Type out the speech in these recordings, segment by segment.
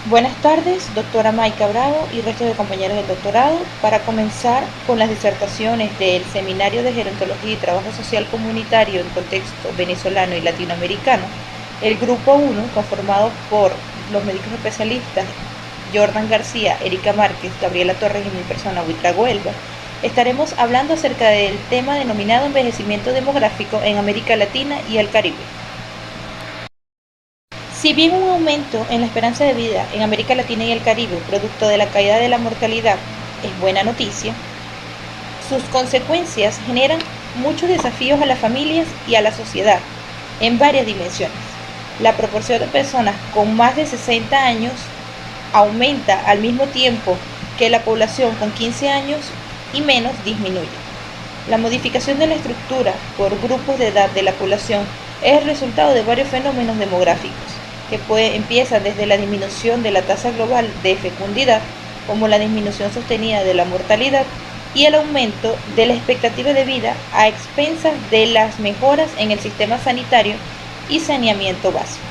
Buenas tardes, doctora Maica Bravo y resto de compañeros del doctorado. Para comenzar con las disertaciones del Seminario de Gerontología y Trabajo Social Comunitario en contexto venezolano y latinoamericano, el Grupo 1, conformado por los médicos especialistas Jordan García, Erika Márquez, Gabriela Torres y mi persona, Huitrago Elba, estaremos hablando acerca del tema denominado envejecimiento demográfico en América Latina y el Caribe. Si bien un aumento en la esperanza de vida en América Latina y el Caribe, producto de la caída de la mortalidad, es buena noticia, sus consecuencias generan muchos desafíos a las familias y a la sociedad en varias dimensiones. La proporción de personas con más de 60 años aumenta al mismo tiempo que la población con 15 años y menos disminuye. La modificación de la estructura por grupos de edad de la población es el resultado de varios fenómenos demográficos que empiezan desde la disminución de la tasa global de fecundidad, como la disminución sostenida de la mortalidad y el aumento de la expectativa de vida a expensas de las mejoras en el sistema sanitario y saneamiento básico.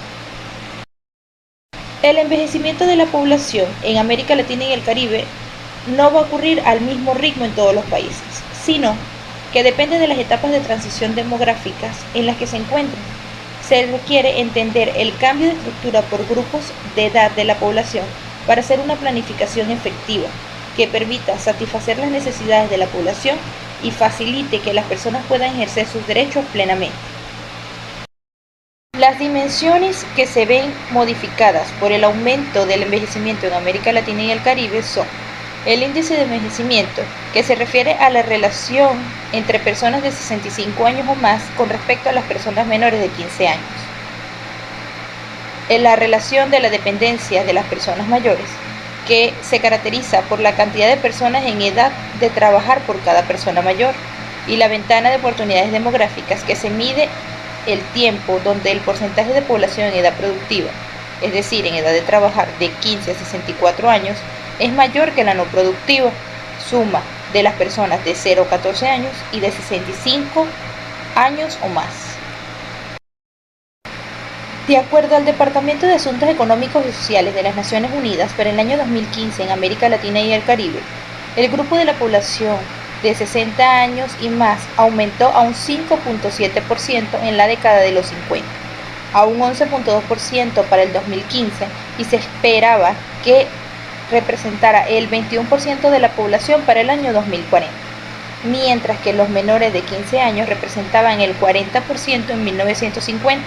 El envejecimiento de la población en América Latina y el Caribe no va a ocurrir al mismo ritmo en todos los países, sino que depende de las etapas de transición demográficas en las que se encuentran. Se requiere entender el cambio de estructura por grupos de edad de la población para hacer una planificación efectiva que permita satisfacer las necesidades de la población y facilite que las personas puedan ejercer sus derechos plenamente. Las dimensiones que se ven modificadas por el aumento del envejecimiento en América Latina y el Caribe son el índice de envejecimiento, que se refiere a la relación entre personas de 65 años o más con respecto a las personas menores de 15 años. En la relación de la dependencia de las personas mayores, que se caracteriza por la cantidad de personas en edad de trabajar por cada persona mayor, y la ventana de oportunidades demográficas, que se mide el tiempo donde el porcentaje de población en edad productiva, es decir, en edad de trabajar de 15 a 64 años, es mayor que la no productiva, suma de las personas de 0 a 14 años y de 65 años o más. De acuerdo al Departamento de Asuntos Económicos y Sociales de las Naciones Unidas, para el año 2015 en América Latina y el Caribe, el grupo de la población de 60 años y más aumentó a un 5.7% en la década de los 50, a un 11.2% para el 2015, y se esperaba que representara el 21% de la población para el año 2040, mientras que los menores de 15 años representaban el 40% en 1950,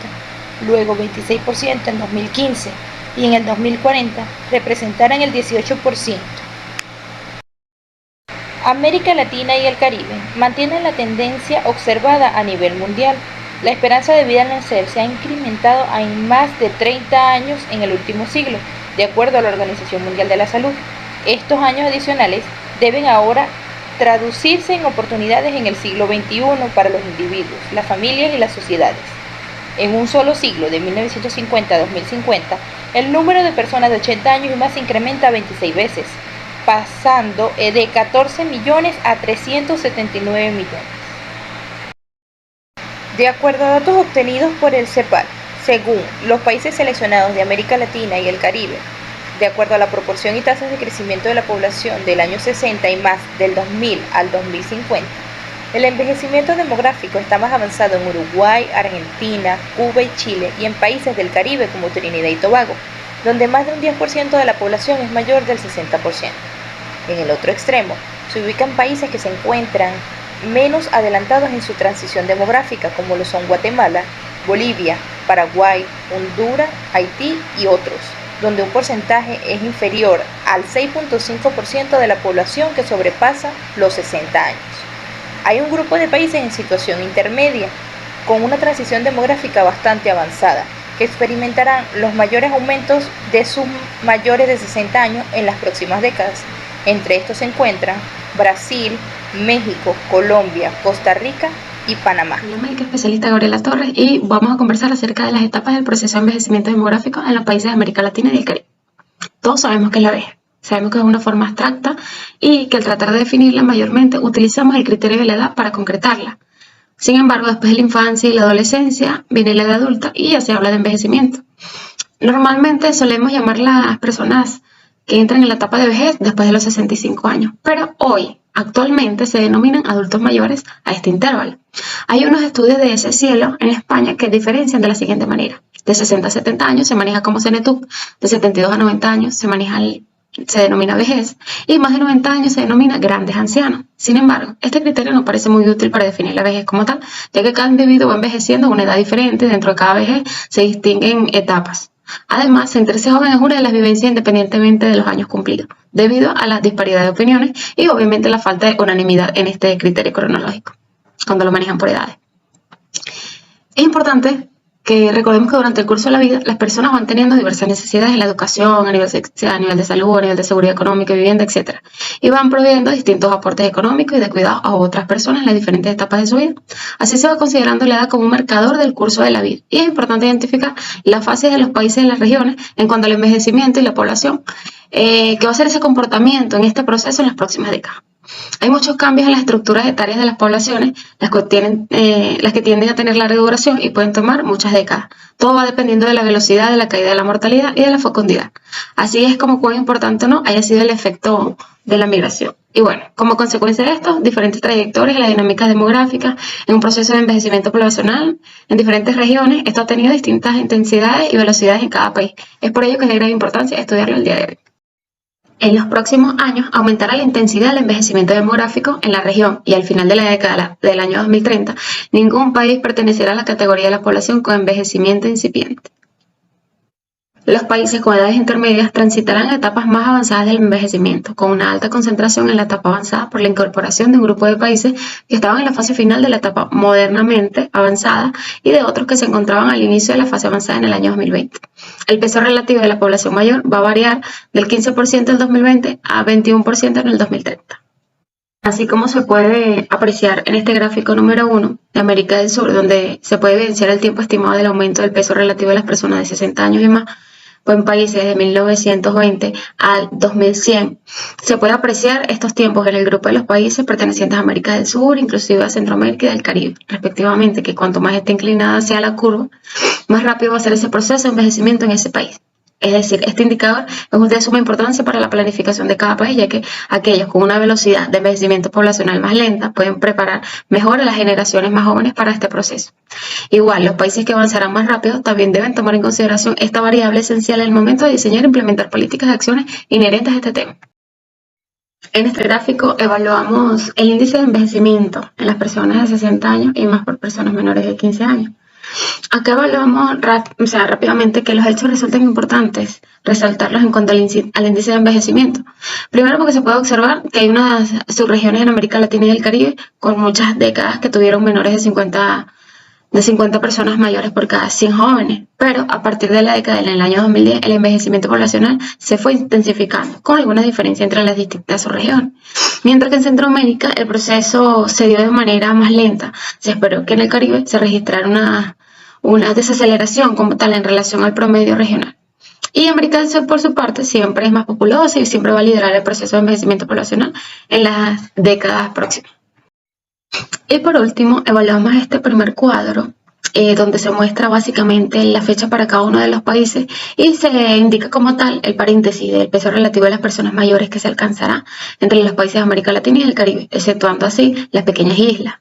luego 26% en 2015 y en el 2040 representarán el 18%. América Latina y el Caribe mantienen la tendencia observada a nivel mundial. La esperanza de vida al nacer se ha incrementado en más de 30 años en el último siglo, de acuerdo a la Organización Mundial de la Salud. Estos años adicionales deben ahora traducirse en oportunidades en el siglo XXI para los individuos, las familias y las sociedades. En un solo siglo, de 1950 a 2050, el número de personas de 80 años y más se incrementa 26 veces, pasando de 14 millones a 379 millones. De acuerdo a datos obtenidos por el CEPAL, según los países seleccionados de América Latina y el Caribe, de acuerdo a la proporción y tasas de crecimiento de la población del año 60 y más del 2000 al 2050, el envejecimiento demográfico está más avanzado en Uruguay, Argentina, Cuba y Chile, y en países del Caribe como Trinidad y Tobago, donde más de un 10% de la población es mayor del 60%. En el otro extremo, se ubican países que se encuentran menos adelantados en su transición demográfica, como lo son Guatemala, Bolivia, Paraguay, Honduras, Haití y otros, donde un porcentaje es inferior al 6.5% de la población que sobrepasa los 60 años. Hay un grupo de países en situación intermedia, con una transición demográfica bastante avanzada, que experimentarán los mayores aumentos de sus mayores de 60 años en las próximas décadas. Entre estos se encuentran Brasil, México, Colombia, Costa Rica y Panamá. Soy la médica especialista Gabriela Torres y vamos a conversar acerca de las etapas del proceso de envejecimiento demográfico en los países de América Latina y el Caribe. Todos sabemos que es la vejez, sabemos que es una forma abstracta y que al tratar de definirla mayormente utilizamos el criterio de la edad para concretarla. Sin embargo, después de la infancia y la adolescencia viene la edad adulta y ya se habla de envejecimiento. Normalmente solemos llamar a las personas que entran en la etapa de vejez después de los 65 años, pero actualmente se denominan adultos mayores a este intervalo. Hay unos estudios de ese cielo en España que diferencian de la siguiente manera. De 60 a 70 años se maneja como CENETUC, de 72 a 90 años se denomina vejez, y más de 90 años se denomina grandes ancianos. Sin embargo, este criterio no parece muy útil para definir la vejez como tal, ya que cada individuo va envejeciendo a una edad diferente y dentro de cada vejez se distinguen etapas. Además, sentirse joven es una de las vivencias independientemente de los años cumplidos, debido a la disparidad de opiniones y obviamente la falta de unanimidad en este criterio cronológico, cuando lo manejan por edades. Es importante que recordemos que durante el curso de la vida las personas van teniendo diversas necesidades en la educación, a nivel de salud, a nivel de seguridad económica, vivienda, etc. Y van proveyendo distintos aportes económicos y de cuidado a otras personas en las diferentes etapas de su vida. Así se va considerando la edad como un marcador del curso de la vida. Y es importante identificar las fases de los países y las regiones en cuanto al envejecimiento y la población, que va a ser ese comportamiento en este proceso en las próximas décadas. Hay muchos cambios en las estructuras etarias de las poblaciones, las que tienden a tener larga duración y pueden tomar muchas décadas. Todo va dependiendo de la velocidad de la caída de la mortalidad y de la fecundidad. Así es como cuán importante o no haya sido el efecto de la migración. Y bueno, como consecuencia de esto, diferentes trayectorias y las dinámicas demográficas en un proceso de envejecimiento poblacional en diferentes regiones, esto ha tenido distintas intensidades y velocidades en cada país. Es por ello que es de gran importancia estudiarlo el día de hoy. En los próximos años aumentará la intensidad del envejecimiento demográfico en la región y al final de la década del año 2030, ningún país pertenecerá a la categoría de la población con envejecimiento incipiente. Los países con edades intermedias transitarán etapas más avanzadas del envejecimiento, con una alta concentración en la etapa avanzada por la incorporación de un grupo de países que estaban en la fase final de la etapa modernamente avanzada y de otros que se encontraban al inicio de la fase avanzada en el año 2020. El peso relativo de la población mayor va a variar del 15% en el 2020 a 21% en el 2030. Así como se puede apreciar en este gráfico número 1 de América del Sur, donde se puede evidenciar el tiempo estimado del aumento del peso relativo de las personas de 60 años y más, pues en países de 1920 al 2100, se puede apreciar estos tiempos en el grupo de los países pertenecientes a América del Sur, inclusive a Centroamérica y del Caribe, respectivamente, que cuanto más esté inclinada hacia la curva, más rápido va a ser ese proceso de envejecimiento en ese país. Es decir, este indicador es de suma importancia para la planificación de cada país, ya que aquellos con una velocidad de envejecimiento poblacional más lenta pueden preparar mejor a las generaciones más jóvenes para este proceso. Igual, los países que avanzarán más rápido también deben tomar en consideración esta variable esencial en el momento de diseñar e implementar políticas de acciones inherentes a este tema. En este gráfico evaluamos el índice de envejecimiento en las personas de 60 años y más por personas menores de 15 años. Acá evaluamos rápidamente que los hechos resultan importantes resaltarlos en cuanto al índice de envejecimiento. Primero porque se puede observar que hay unas subregiones en América Latina y el Caribe con muchas décadas que tuvieron menores de 50 personas mayores por cada 100 jóvenes, pero a partir de la década del año 2010 el envejecimiento poblacional se fue intensificando, con alguna diferencia entre las distintas subregiones. Mientras que en Centroamérica el proceso se dio de manera más lenta, se esperó que en el Caribe se registrara una desaceleración como tal en relación al promedio regional. Y América del Sur, por su parte, siempre es más populosa y siempre va a liderar el proceso de envejecimiento poblacional en las décadas próximas. Y por último, evaluamos este primer cuadro, donde se muestra básicamente la fecha para cada uno de los países y se indica como tal el paréntesis del peso relativo de las personas mayores que se alcanzará entre los países de América Latina y el Caribe, exceptuando así las pequeñas islas.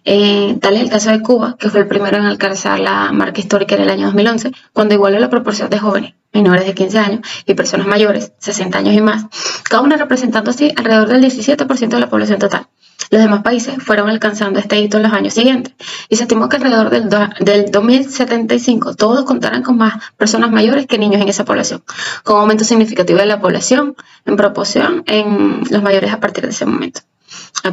Tal es el caso de Cuba, que fue el primero en alcanzar la marca histórica en el año 2011, cuando igualó la proporción de jóvenes menores de 15 años y personas mayores, 60 años y más, cada una representando así alrededor del 17% de la población total. Los demás países fueron alcanzando este hito en los años siguientes y se estimó que alrededor del 2075 todos contarán con más personas mayores que niños en esa población, con un aumento significativo de la población en proporción en los mayores a partir de ese momento.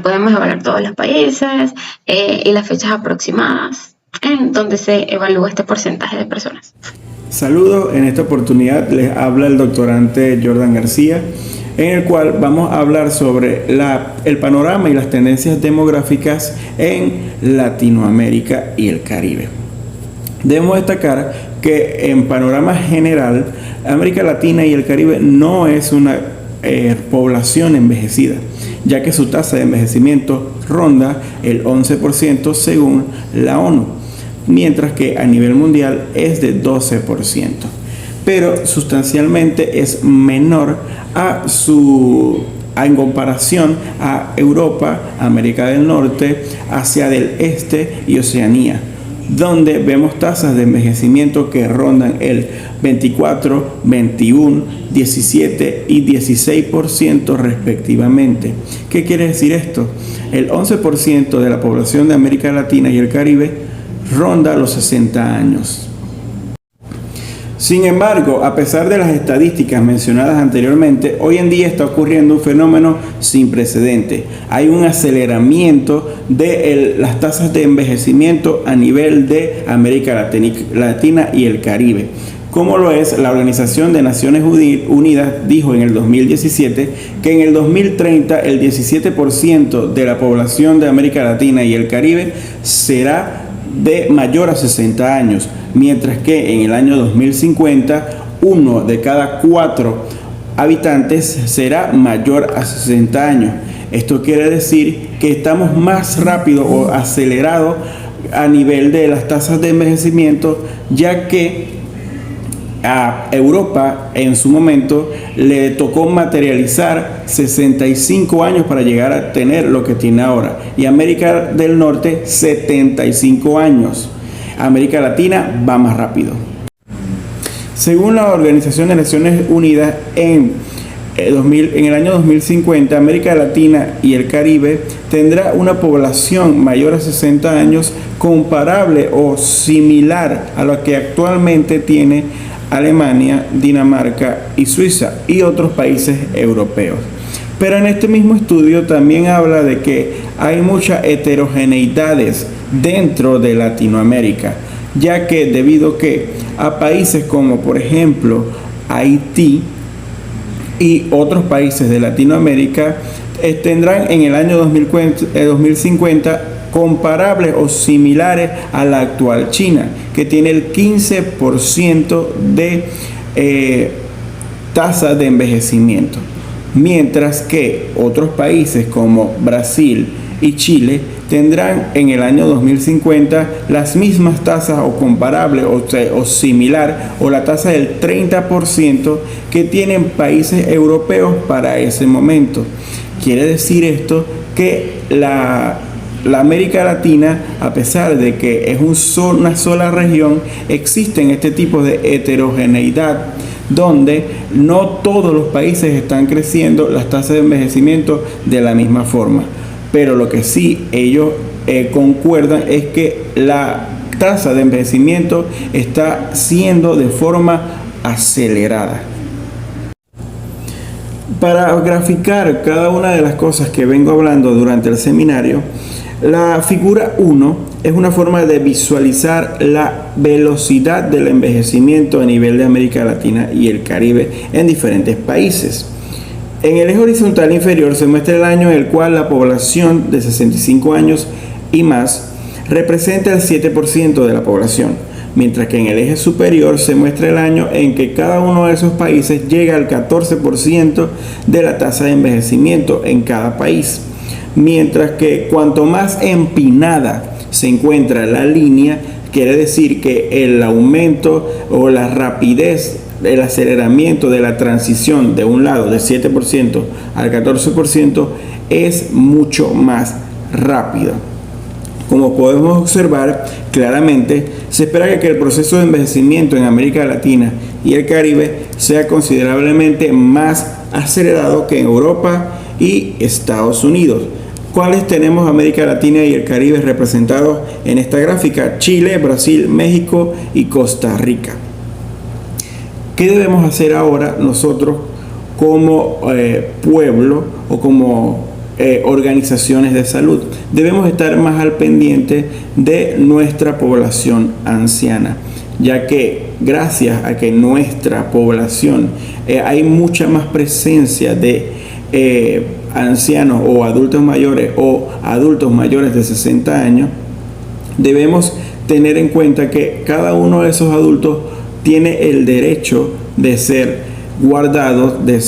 Podemos evaluar todos los países y las fechas aproximadas en donde se evalúa este porcentaje de personas. Saludos, en esta oportunidad les habla el doctorante Jordan García, en el cual vamos a hablar sobre el panorama y las tendencias demográficas en Latinoamérica y el Caribe. Debemos destacar que en panorama general, América Latina y el Caribe no es una población envejecida, ya que su tasa de envejecimiento ronda el 11% según la ONU, mientras que a nivel mundial es de 12%. pero sustancialmente es menor en comparación a Europa, América del Norte, Asia del Este y Oceanía, donde vemos tasas de envejecimiento que rondan el 24, 21, 17 y 16% respectivamente. ¿Qué quiere decir esto? El 11% de la población de América Latina y el Caribe ronda los 60 años. Sin embargo, a pesar de las estadísticas mencionadas anteriormente, hoy en día está ocurriendo un fenómeno sin precedente. Hay un aceleramiento de las tasas de envejecimiento a nivel de América Latina y el Caribe. Como lo es, la Organización de Naciones Unidas dijo en el 2017 que en el 2030 el 17% de la población de América Latina y el Caribe será de mayor a 60 años, mientras que en el año 2050 1 de cada 4 habitantes será mayor a 60 años. Esto quiere decir que estamos más rápido o acelerado a nivel de las tasas de envejecimiento, ya que a Europa en su momento le tocó materializar 65 años para llegar a tener lo que tiene ahora, y América del Norte 75 años. América Latina va más rápido. Según la Organización de Naciones Unidas, en el año 2050 América Latina y el Caribe tendrá una población mayor a 60 años comparable o similar a lo que actualmente tiene Alemania, Dinamarca y Suiza y otros países europeos. Pero en este mismo estudio también habla de que hay muchas heterogeneidades dentro de Latinoamérica, ya que debido a países como por ejemplo Haití y otros países de Latinoamérica tendrán en el año 2050 comparables o similares a la actual China, que tiene el 15% de tasa de envejecimiento, mientras que otros países como Brasil y Chile tendrán en el año 2050 las mismas tasas o comparables o similar, o la tasa del 30% que tienen países europeos para ese momento. Quiere decir esto que la América Latina, a pesar de que es una sola región, existen este tipo de heterogeneidad donde no todos los países están creciendo las tasas de envejecimiento de la misma forma. Pero lo que sí ellos concuerdan es que la tasa de envejecimiento está siendo de forma acelerada. Para graficar cada una de las cosas que vengo hablando durante el seminario, la figura 1 es una forma de visualizar la velocidad del envejecimiento a nivel de América Latina y el Caribe en diferentes países. En el eje horizontal inferior se muestra el año en el cual la población de 65 años y más representa el 7% de la población, mientras que en el eje superior se muestra el año en que cada uno de esos países llega al 14% de la tasa de envejecimiento en cada país. Mientras que cuanto más empinada se encuentra la línea, quiere decir que el aumento o la rapidez, el aceleramiento de la transición de un lado del 7% al 14% es mucho más rápido. Como podemos observar claramente, se espera que el proceso de envejecimiento en América Latina y el Caribe sea considerablemente más acelerado que en Europa y Estados Unidos. ¿Cuáles tenemos América Latina y el Caribe representados en esta gráfica? Chile, Brasil, México y Costa Rica. ¿Qué debemos hacer ahora nosotros como pueblo o como organizaciones de salud? Debemos estar más al pendiente de nuestra población anciana, ya que gracias a que nuestra población hay mucha más presencia de ancianos o adultos mayores de 60 años, debemos tener en cuenta que cada uno de esos adultos tiene el derecho de ser guardados, de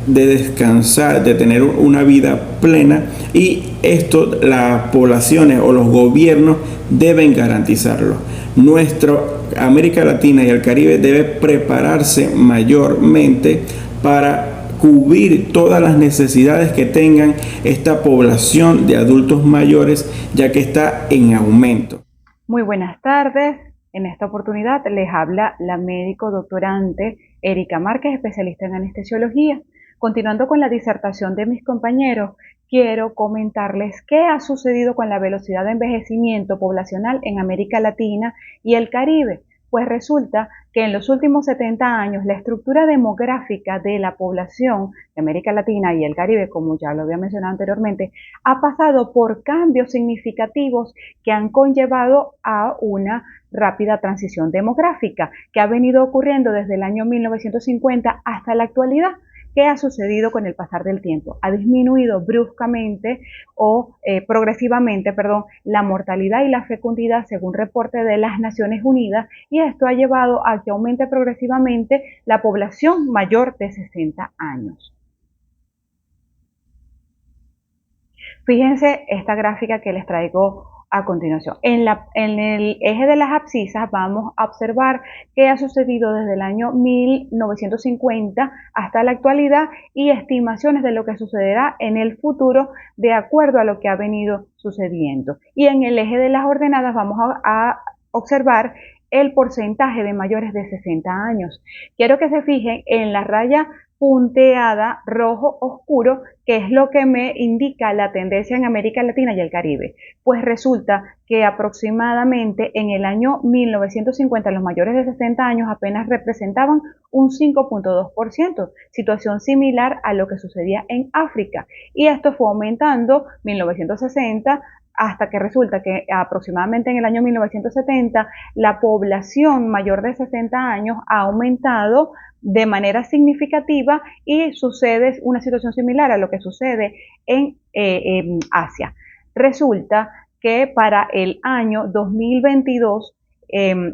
descansar, de tener una vida plena, y esto las poblaciones o los gobiernos deben garantizarlo. nuestro América Latina y el Caribe debe prepararse mayormente para cubrir todas las necesidades que tengan esta población de adultos mayores, ya que está en aumento. Muy buenas tardes. En esta oportunidad les habla la médico doctorante Erika Márquez, especialista en anestesiología. Continuando con la disertación de mis compañeros, quiero comentarles qué ha sucedido con la velocidad de envejecimiento poblacional en América Latina y el Caribe. Pues resulta que en los últimos 70 años la estructura demográfica de la población de América Latina y el Caribe, como ya lo había mencionado anteriormente, ha pasado por cambios significativos que han conllevado a una rápida transición demográfica que ha venido ocurriendo desde el año 1950 hasta la actualidad. ¿Qué ha sucedido con el pasar del tiempo? Ha disminuido bruscamente o progresivamente, la mortalidad y la fecundidad según reporte de las Naciones Unidas, y esto ha llevado a que aumente progresivamente la población mayor de 60 años. Fíjense esta gráfica que les traigo a continuación. En el eje de las abscisas vamos a observar qué ha sucedido desde el año 1950 hasta la actualidad y estimaciones de lo que sucederá en el futuro de acuerdo a lo que ha venido sucediendo. Y en el eje de las ordenadas vamos a observar el porcentaje de mayores de 60 años. Quiero que se fijen en la raya punteada rojo oscuro, que es lo que me indica la tendencia en América Latina y el Caribe. Pues resulta que aproximadamente en el año 1950 los mayores de 60 años apenas representaban un 5.2%, situación similar a lo que sucedía en África. Y esto fue aumentando 1960 hasta que resulta que aproximadamente en el año 1970 la población mayor de 60 años ha aumentado de manera significativa y sucede una situación similar a lo que sucede en Asia. Resulta que para el año 2022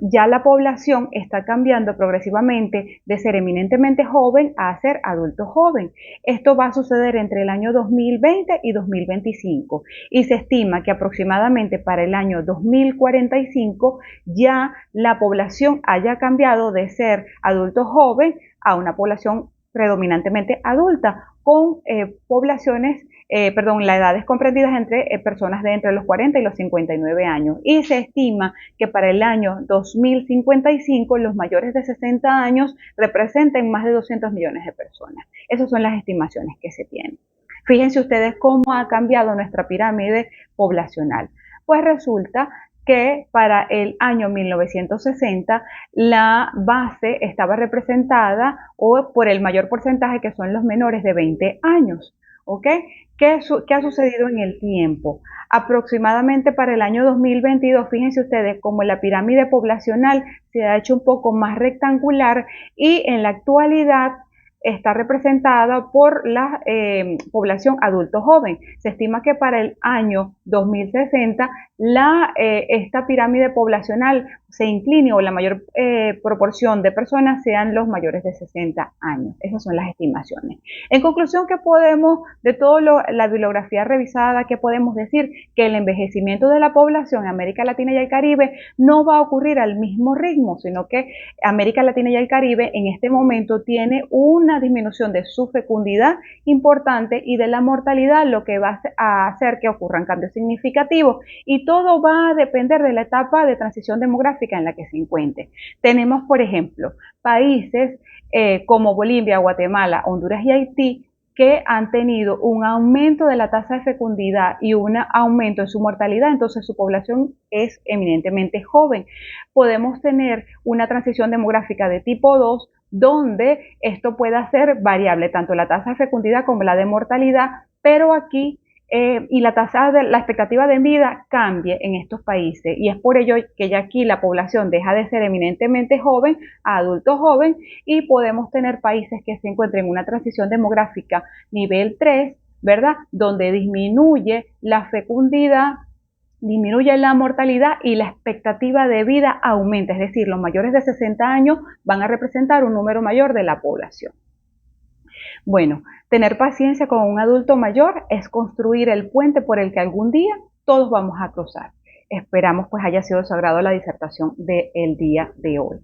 ya la población está cambiando progresivamente de ser eminentemente joven a ser adulto joven. Esto va a suceder entre el año 2020 y 2025 y se estima que aproximadamente para el año 2045 ya la población haya cambiado de ser adulto joven a una población predominantemente adulta con las edades comprendidas entre personas de entre los 40 y los 59 años. Y se estima que para el año 2055 los mayores de 60 años representen más de 200 millones de personas. Esas son las estimaciones que se tienen. Fíjense ustedes cómo ha cambiado nuestra pirámide poblacional. Pues resulta que para el año 1960 la base estaba representada por el mayor porcentaje, que son los menores de 20 años. ¿Ok? ¿Qué ha sucedido en el tiempo? Aproximadamente para el año 2022, fíjense ustedes como la pirámide poblacional se ha hecho un poco más rectangular y en la actualidad está representada por la población adulto joven. Se estima que para el año 2060 esta pirámide poblacional se incline o la mayor proporción de personas sean los mayores de 60 años. Esas son las estimaciones. En conclusión, ¿qué podemos, de toda la bibliografía revisada, qué podemos decir? Que el envejecimiento de la población en América Latina y el Caribe no va a ocurrir al mismo ritmo, sino que América Latina y el Caribe en este momento tiene una disminución de su fecundidad importante y de la mortalidad, lo que va a hacer que ocurran cambios significativos, y todo va a depender de la etapa de transición demográfica en la que se encuentre. Tenemos, por ejemplo, países como Bolivia, Guatemala, Honduras y Haití, que han tenido un aumento de la tasa de fecundidad y un aumento en su mortalidad, entonces su población es eminentemente joven. Podemos tener una transición demográfica de tipo 2, donde esto pueda ser variable, tanto la tasa de fecundidad como la de mortalidad, pero aquí y la expectativa de vida cambie en estos países, y es por ello que ya aquí la población deja de ser eminentemente joven a adulto joven, y podemos tener países que se encuentren en una transición demográfica nivel 3, ¿verdad? Donde disminuye la fecundidad, disminuye la mortalidad y la expectativa de vida aumenta, es decir, los mayores de 60 años van a representar un número mayor de la población. Bueno, tener paciencia con un adulto mayor es construir el puente por el que algún día todos vamos a cruzar. esperamos pues haya sido de su agrado la disertación del día de hoy.